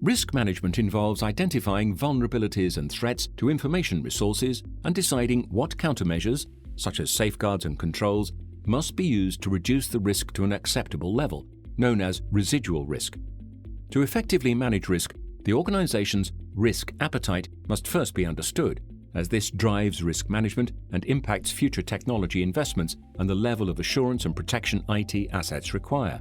Risk management involves identifying vulnerabilities and threats to information resources and deciding what countermeasures, such as safeguards and controls, must be used to reduce the risk to an acceptable level, known as residual risk. To effectively manage risk, the organization's risk appetite must first be understood, as this drives risk management and impacts future technology investments and the level of assurance and protection IT assets require.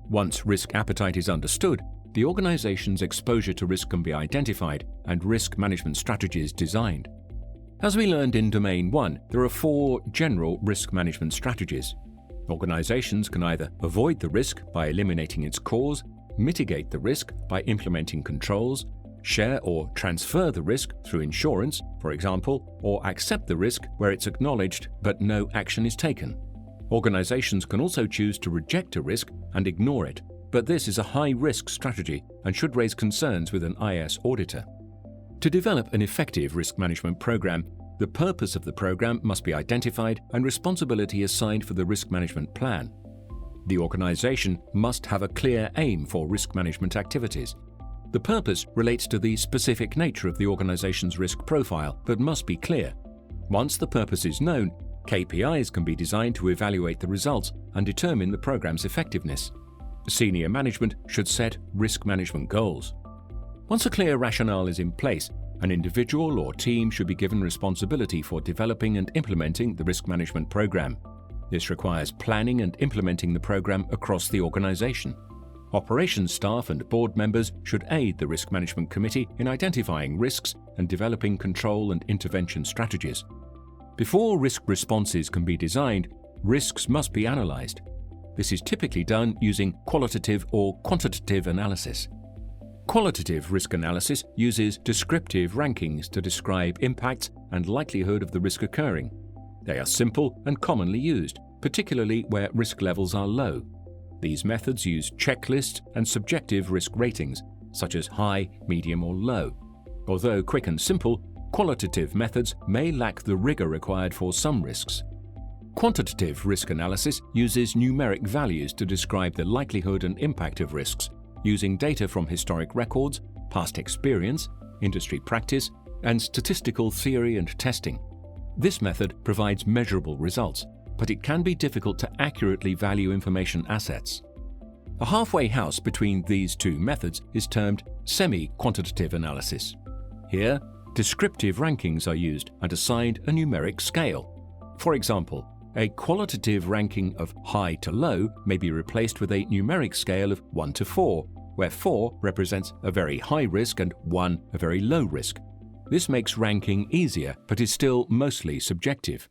Once risk appetite is understood, the organization's exposure to risk can be identified and risk management strategies designed. As we learned in Domain 1, there are 4 general risk management strategies. Organizations can either avoid the risk by eliminating its cause, mitigate the risk by implementing controls, share or transfer the risk through insurance, for example, or accept the risk where it's acknowledged but no action is taken. Organizations can also choose to reject a risk and ignore it, but this is a high-risk strategy and should raise concerns with an IS auditor. To develop an effective risk management program, the purpose of the program must be identified and responsibility assigned for the risk management plan. The organization must have a clear aim for risk management activities. The purpose relates to the specific nature of the organization's risk profile, but must be clear. Once the purpose is known, KPIs can be designed to evaluate the results and determine the program's effectiveness. Senior management should set risk management goals. Once a clear rationale is in place, an individual or team should be given responsibility for developing and implementing the risk management program. This requires planning and implementing the program across the organization. Operations staff and board members should aid the Risk Management Committee in identifying risks and developing control and intervention strategies. Before risk responses can be designed, risks must be analyzed. This is typically done using qualitative or quantitative analysis. Qualitative risk analysis uses descriptive rankings to describe impacts and likelihood of the risk occurring. They are simple and commonly used, particularly where risk levels are low. These methods use checklists and subjective risk ratings, such as high, medium, or low. Although quick and simple, qualitative methods may lack the rigor required for some risks. Quantitative risk analysis uses numeric values to describe the likelihood and impact of risks, using data from historic records, past experience, industry practice, and statistical theory and testing. This method provides measurable results, but it can be difficult to accurately value information assets. A halfway house between these two methods is termed semi-quantitative analysis. Here, descriptive rankings are used and assigned a numeric scale. For example, a qualitative ranking of high to low may be replaced with a numeric scale of 1 to 4, where 4 represents a very high risk and 1 a very low risk. This makes ranking easier, but is still mostly subjective.